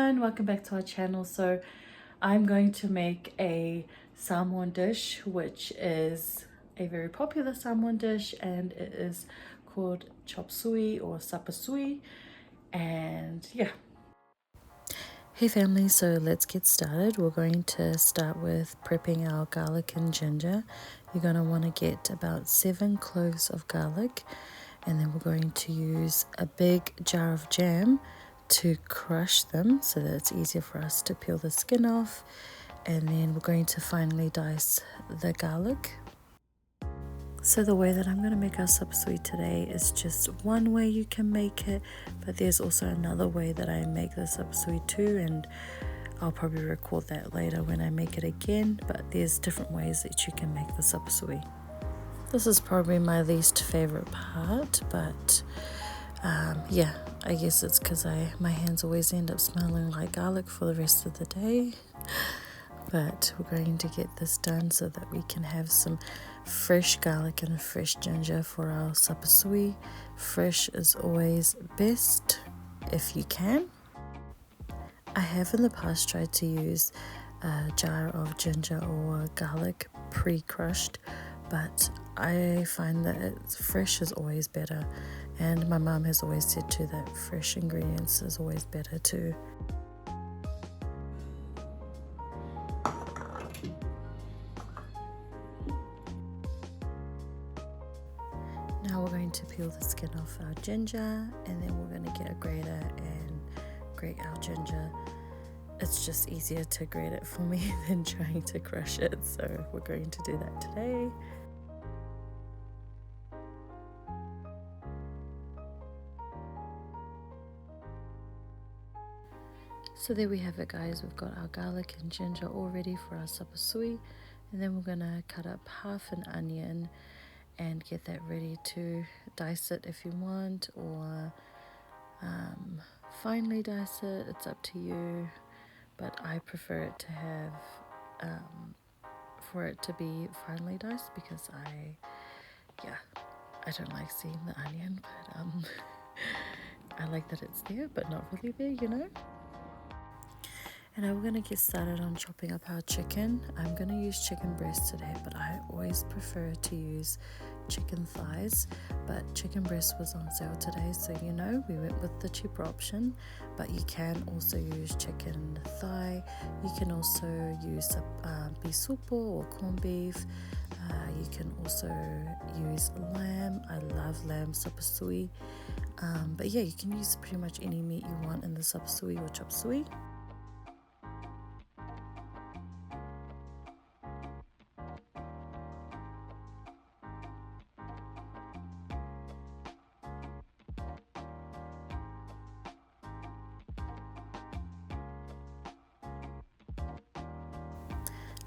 everyone, welcome back to our channel. So I'm going to make a Samoan dish, which is a very popular Samoan dish, and it is called Chop Suey or Sapasui. And yeah. Hey family, so let's get started. We're going to start with prepping our garlic and ginger. You're going to want to get about 7 cloves of garlic, and then we're going to use a big jar of jam to crush them so that it's easier for us to peel the skin off. And then we're going to finely dice the garlic. So the way that I'm going to make our sapasui today is just one way you can make it, but there's also another way that I make the sapasui too, and I'll probably record that later when I make it again, but there's different ways that you can make the sapasui. This is probably my least favorite part, but yeah, I guess it's because my hands always end up smelling like garlic for the rest of the day. But we're going to get this done so that we can have some fresh garlic and fresh ginger for our sapasui. Fresh is always best if you can. I have in the past tried to use a jar of ginger or garlic pre-crushed, but I find that fresh is always better, and my mum has always said too that fresh ingredients is always better too. Now we're going to peel the skin off our ginger, and then we're going to get a grater and grate our ginger. It's just easier to grate it for me than trying to crush it, so we're going to do that today. So there we have it, guys. We've got our garlic and ginger all ready for our sapasui, and then we're going to cut up half an onion and get that ready to dice it if you want, or finely dice it. It's up to you, but I prefer it to have for it to be finely diced because I don't like seeing the onion, but I like that it's there but not really there, you know. And now we're going to get started on chopping up our chicken. I'm going to use chicken breast today, but I always prefer to use chicken thighs. But chicken breast was on sale today, so you know, we went with the cheaper option. But you can also use chicken thigh. You can also use beef soup or corned beef. You can also use lamb. I love lamb sapasui. But yeah, you can use pretty much any meat you want in the sapasui or chop suey.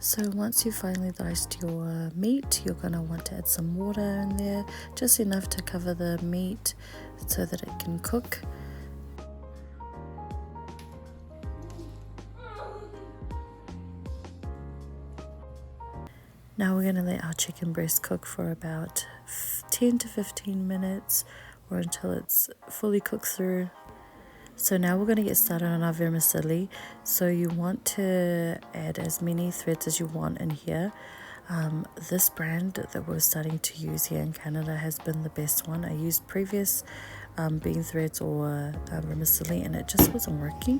So once you've finally diced your meat, you're going to want to add some water in there, just enough to cover the meat so that it can cook. Now we're going to let our chicken breast cook for about 10 to 15 minutes or until it's fully cooked through. So now we're going to get started on our vermicelli. So you want to add as many threads as you want in here. This brand that we're starting to use here in Canada has been the best one. I used previous bean threads or vermicelli and it just wasn't working.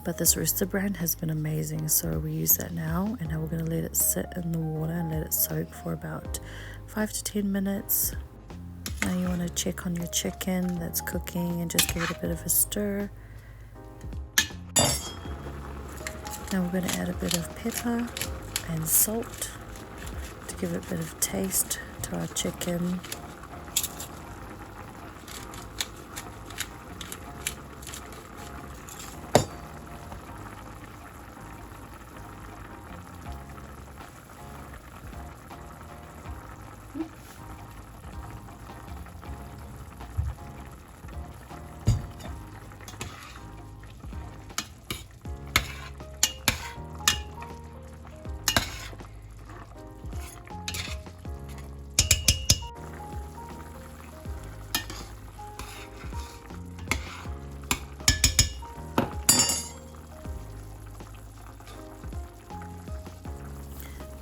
But this Rooster brand has been amazing, so we use that now. And now we're going to let it sit in the water and let it soak for about 5 to 10 minutes. Now you want to check on your chicken that's cooking and just give it a bit of a stir. Now we're going to add a bit of pepper and salt to give it a bit of taste to our chicken.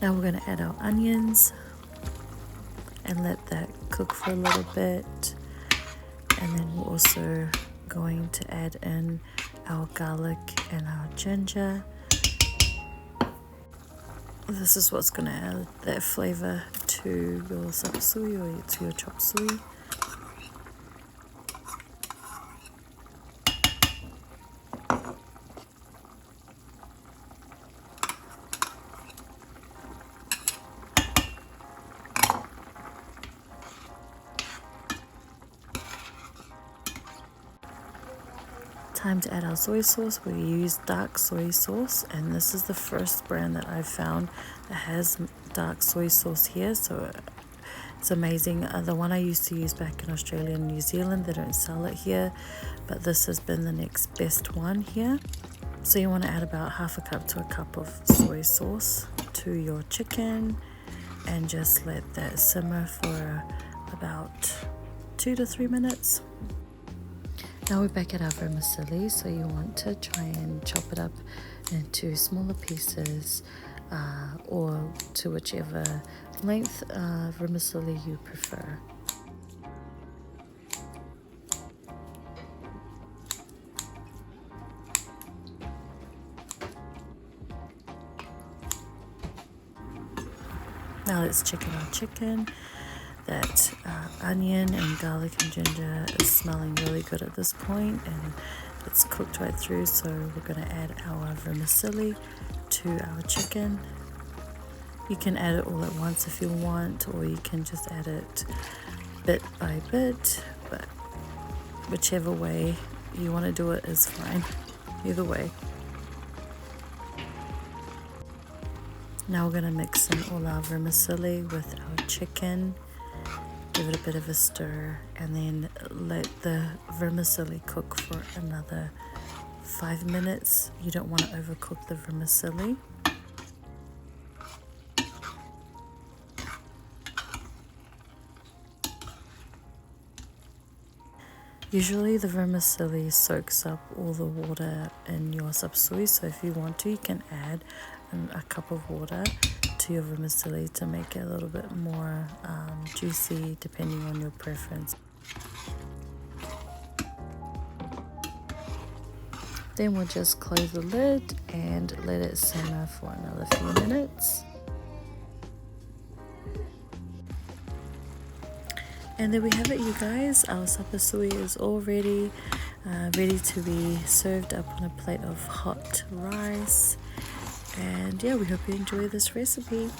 Now we're going to add our onions and let that cook for a little bit. And then we're also going to add in our garlic and our ginger. This is what's going to add that flavor to your sapasui or to your chop suey. Time to add our soy sauce. We use dark soy sauce, and this is the first brand that I've found that has dark soy sauce here, so it's amazing. The one I used to use back in Australia and New Zealand, they don't sell it here, but this has been the next best one here. So you want to add about half a cup to a cup of soy sauce to your chicken and just let that simmer for about 2 to 3 minutes. Now we're back at our vermicelli, so you want to try and chop it up into smaller pieces or to whichever length vermicelli you prefer. Now let's check out our chicken. That onion and garlic and ginger is smelling really good at this point, and it's cooked right through, so we're going to add our vermicelli to our chicken. You can add it all at once if you want, or you can just add it bit by bit, but whichever way you want to do it is fine, either way. Now we're going to mix in all our vermicelli with our chicken. Give it a bit of a stir and then let the vermicelli cook for another 5 minutes. You don't want to overcook the vermicelli. Usually the vermicelli soaks up all the water in your sapasui, so if you want to, you can add a cup of water to your vermicelli to make it a little bit more juicy depending on your preference. Then we'll just close the lid and let it simmer for another few minutes. And there we have it, you guys. Our sapasui is all ready, ready to be served up on a plate of hot rice. And yeah, we hope you enjoy this recipe.